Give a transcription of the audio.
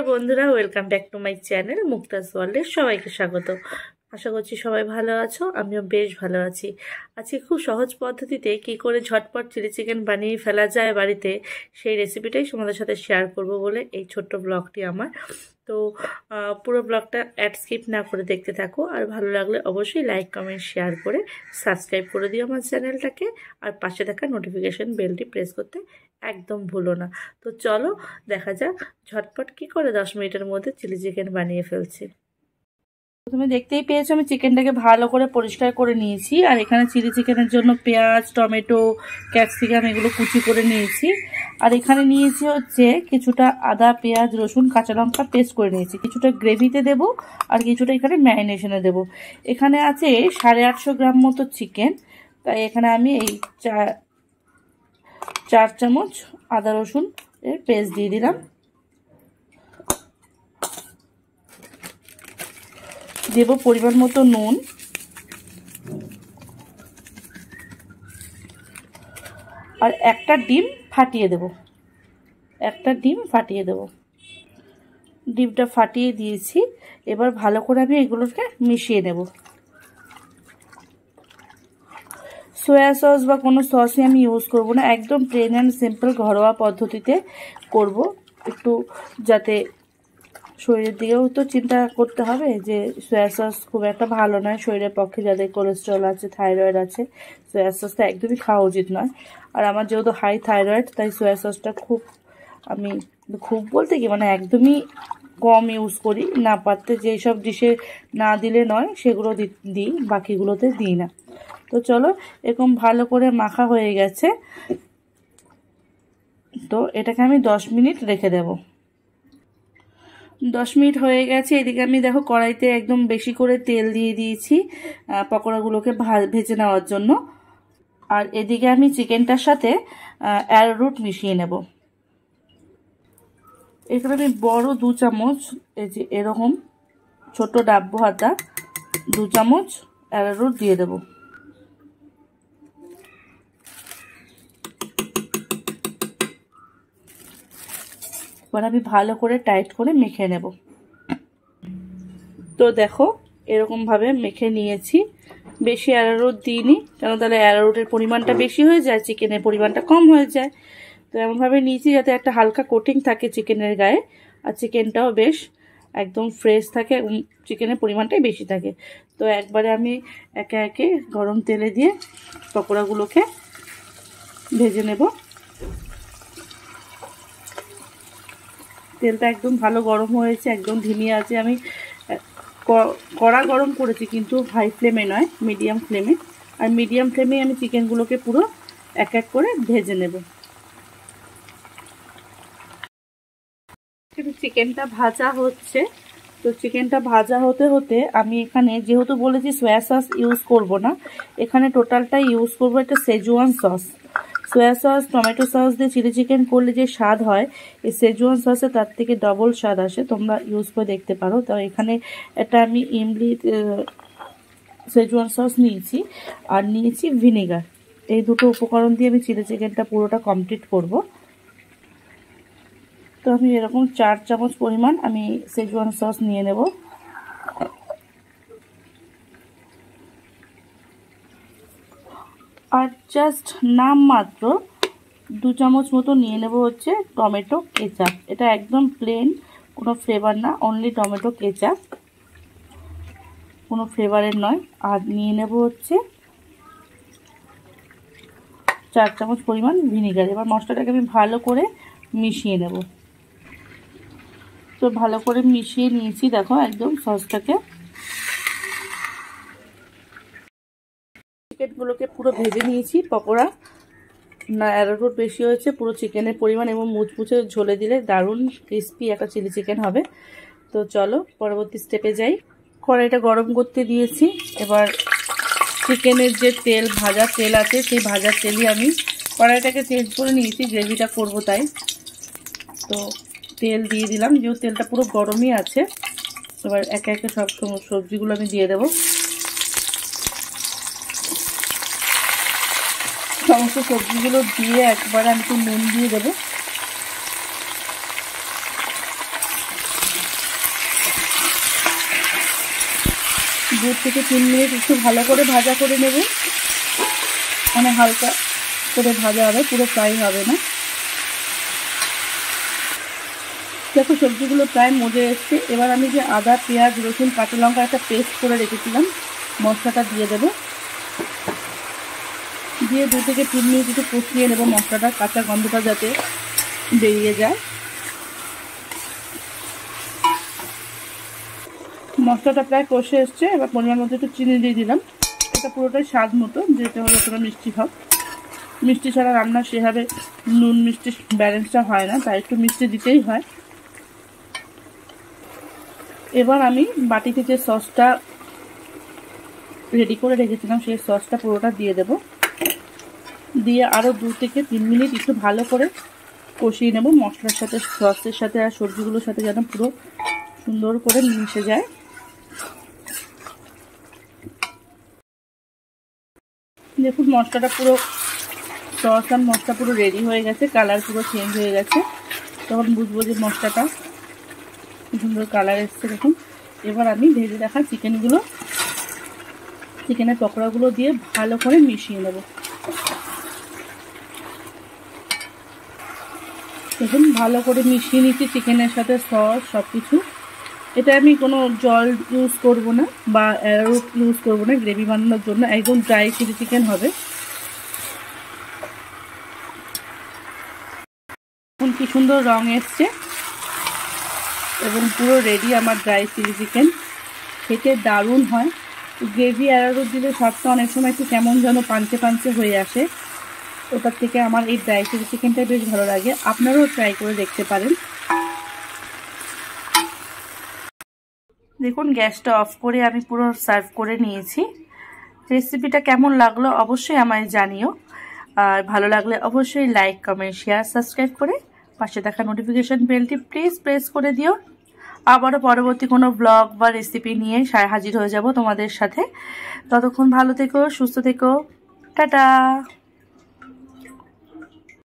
বন্ধুরা, welcome back to my channel Muktaj ওয়ার্ল্ডে সবাইকে স্বাগত। আশা করছি সবাই ভালো আছো, আমিও বেশ ভালো আছি। আজকে খুব সহজ পদ্ধতিতে কি করে ঝটপট চিলি চিকেন বানিয়ে ফেলা যায় বাড়িতে, সেই রেসিপিটাই তোমাদের সাথে শেয়ার করব বলে এই ছোট্ট ব্লগটি আমার। তো পুরো ব্লগটা অ্যাড স্কিপ না করে দেখতে থাকো, আর ভালো লাগলে অবশ্যই লাইক কমেন্ট শেয়ার করে সাবস্ক্রাইব করে দিও আমার চ্যানেলটাকে, আর পাশে থাকা নোটিফিকেশন বেলটি প্রেস করতে একদম ভুলো না। তো চলো দেখা যাক ঝটপট কি করে 10 মিনিটের মধ্যে চিলি চিকেন বানিয়ে ফেলছি। তুমি দেখতেই পেয়েছো আমি চিকেনটাকে ভালো করে পরিষ্কার করে নিয়েছি, আর এখানে চিলি চিকেনের জন্য পেঁয়াজ, টমেটো, ক্যাপসিকাম এগুলো কুচি করে নিয়েছি। আর এখানে নিয়েছি হচ্ছে কিছুটা আদা, পেঁয়াজ, রসুন, কাঁচা লঙ্কা পেস্ট করে নিয়েছি। কিছুটা গ্রেভিতে দেব আর কিছুটা এখানে ম্যারিনেশনে দেব। এখানে আছে 850 গ্রাম মতো চিকেন, তাই এখানে আমি এই 4 চামচ আদা রসুন এর পেস্ট দিয়ে দিলাম। দেব পরিমাণ মতো নুন, আর একটা ডিম ফাটিয়ে দেব। ডিমটা ফাটিয়ে দিয়েছি। এবার ভালো করে আমি এগুলোকে মিশিয়ে নেব। সয়া সস বা কোনো সসই আমি ইউজ করব না, একদম প্লেন অ্যান্ড সিম্পল ঘরোয়া পদ্ধতিতে করব, একটু যাতে শরীরের দিকেও তো চিন্তা করতে হবে যে সয়া সস খুব একটা ভালো নয় শরীরের পক্ষে, যাদের কোলেস্ট্রল আছে, থাইরয়েড আছে, সয়া সসটা একদমই খাওয়া উচিত নয়। আর আমার যেহেতু হাই থাইরয়েড, তাই সয়া সসটা আমি খুব বলতে কি মানে একদমই কম ইউজ করি। না পারতে যেসব ডিশে না দিলে নয় সেগুলো দিই, বাকিগুলোতে দিই না। তো চলো, এরকম ভালো করে মাখা হয়ে গেছে, তো এটাকে আমি 10 মিনিট রেখে দেব। 10 মিনিট হয়ে গেছে। এদিকে আমি দেখো কড়াইতে একদম বেশি করে তেল দিয়ে দিয়েছি পকোড়াগুলোকে ভেজে নেওয়ার জন্য। আর এদিকে আমি চিকেনটার সাথে অ্যারোরুট মিশিয়ে নেব। এখানে আমি বড় 2 চামচ, এই যে এরকম ছোট ডাব্বু হাতা 2 চামচ অ্যারোরুট দিয়ে দেব। এবার আমি ভালো করে টাইট করে মেখে নেব। তো দেখো এরকমভাবে মেখে নিয়েছি। বেশি অ্যারোরুট দিইনি, কেন তাহলে অ্যারোরুটের পরিমাণটা বেশি হয়ে যায়, চিকেনের পরিমাণটা কম হয়ে যায়। তো এমনভাবে নিয়েছি যাতে একটা হালকা কোটিং থাকে চিকেনের গায়ে, আর চিকেনটাও বেশ একদম ফ্রেশ থাকে এবং চিকেনের পরিমাণটাই বেশি থাকে। তো একবারে আমি একে একে গরম তেলে দিয়ে পকোড়াগুলোকে ভেজে নেব। তেলটা একদম ভালো গরম হয়েছে, একদম ধিমি আছে। আমি কড়া গরম করেছি, কিন্তু হাই ফ্লেমে নয়, মিডিয়াম ফ্লেমে। আর মিডিয়াম ফ্লেমে আমি চিকেনগুলোকে পুরো এক এক করে ভেজে নেব। চিকেনটা ভাজা হচ্ছে, তো চিকেনটা ভাজা হতে হতে আমি এখানে যেহেতু বলেছি সয়া সস ইউজ করব না, এখানে টোটালটাই ইউজ করব একটা Schezwan sauce. Soya sauce, tomato sauce দিয়ে চিলি চিকেন করলে যে স্বাদ হয়, এই সেজুয়ান সসে তার থেকে ডবল স্বাদ আসে। তোমরা ইউজ করে দেখতে পারো। তো এখানে এটা আমি ইমলি সেজুয়ান সস নিয়েছি, আর নিয়েছি ভিনেগার। এই দুটো উপকরণ দিয়ে আমি চিলি চিকেনটা পুরোটা কমপ্লিট করব। তো আমি এরকম 4 চামচ পরিমাণ আমি সেজওয়ান সস নিয়ে নেব। আর জাস্ট নাম মাত্র 2 চামচ মতো নিয়ে নেব হচ্ছে টমেটো কেচাপ। এটা একদম প্লেন, কোনো ফ্লেভার না, অনলি টমেটো কেচাপ, কোনো ফ্লেভারের নয়। আর নিয়ে নেব হচ্ছে 4 চামচ পরিমাণ ভিনেগার। এবার মশলাটাকে আমি ভালো করে মিশিয়ে নেব। তো ভালো করে মিশিয়ে নিয়েছি, দেখো একদম সসটাকে। চিকেনগুলোকে পুরো ভেজে নিয়েছি পকোড়া। না অ্যারোরুট বেশি হয়েছে পুরো চিকেনের পরিমাণ, এবং মুচমুচে ঝোলে দিলে দারুণ ক্রিস্পি একটা চিলি চিকেন হবে। তো চলো পরবর্তী স্টেপে যাই। কড়াইটা গরম করতে দিয়েছি। এবার চিকেনের যে তেল, ভাজা তেল আছে, সেই ভাজা তেলই আমি কড়াইটাকে চেঞ্জ করে নিয়েছি, গ্রেভিটা করবো তাই। তো তেল দিয়ে দিলাম, যেহেতু তেলটা পুরো গরমই আছে। এবার একে একে সব সবজিগুলো আমি দিয়ে দেবো। সমস্ত সবজিগুলো দিয়ে একবার আমি একটু নুন দিয়ে দেবো। 2 থেকে 3 মিনিট একটু ভালো করে ভাজা করে নেব, মানে হালকা করে ভাজা হবে, পুরো ফ্রাই হবে না। দেখো সবজিগুলো প্রায় মজে এসছে। এবার আমি যে আদা, পেঁয়াজ, রসুন, কাঁচা লঙ্কা একটা পেস্ট করে রেখেছিলাম, মশলাটা দিয়ে দেবো। দিয়ে 2 থেকে 3 মিনিট একটু কষিয়ে নেবো, মশলাটা কাঁচা গন্ধটা যাতে বেরিয়ে যায়। মশলাটা প্রায় কষে এসছে। এবার পরিমাণ মতো একটু চিনি দিয়ে দিলাম। এটা পুরোটাই স্বাদ মতো, যেটা হলো যতটা মিষ্টি হোক। মিষ্টি ছাড়া রান্না সেভাবে নুন মিষ্টি ব্যালেন্সটা হয় না, তাই একটু মিষ্টি দিতেই হয়। এবার আমি বাটিতে যে সসটা রেডি করে রেখেছিলাম সেই সসটা পুরোটা দিয়ে দেব। দিয়ে আরও 2 থেকে 3 মিনিট একটু ভালো করে কষিয়ে নেব, মশলার সাথে, সসের সাথে আর সবজিগুলোর সাথে যেন পুরো সুন্দর করে মিশে যায়। দেখুন মশলাটা পুরো, সস আর মশলা পুরো রেডি হয়ে গেছে, কালার পুরো চেঞ্জ হয়ে গেছে। তখন বুঝবো যে মশলাটা কি সুন্দর কালার এসছে। দেখুন এবার আমি ভেজে রাখা চিকেনের পকোড়াগুলো দিয়ে ভালো করে মিশিয়ে নেব। দেখুন ভালো করে মিশিয়ে নিচ্ছি চিকেনের সাথে সস সব কিছু। এটা আমি কোনো জল ইউজ করব না বা অ্যারোরুট ইউজ করব না গ্রেভি বানানোর জন্য, একদম ড্রাই চিলি চিকেন হবে। এখন কি সুন্দর রং এসছে এবং পুরো রেডি আমার ড্রাই চিলি চিকেন। খেতে দারুণ হয়। গ্রেভি অ্যারোরুট দিলে স্বাদটা অনেক সময় একটু কেমন যেন পাঞ্চে পাঞ্চে হয়ে আসে, ওটার থেকে আমার এই ড্রাই চিলি চিকেনটা বেশ ভালো লাগে। আপনারাও ট্রাই করে দেখতে পারেন। দেখুন গ্যাসটা অফ করে আমি পুরো সার্ভ করে নিয়েছি। রেসিপিটা কেমন লাগলো অবশ্যই আমায় জানিও, আর ভালো লাগলে অবশ্যই লাইক, কমেন্ট, শেয়ার, সাবস্ক্রাইব করে পাশে থাকা নোটিফিকেশন বেলটি প্লিজ প্রেস করে দিও। আবারও পরবর্তী কোনো ব্লগ বা রেসিপি নিয়ে হাজির হয়ে যাব তোমাদের সাথে। ততক্ষণ ভালো থেকো, সুস্থ থেকো, টাটা।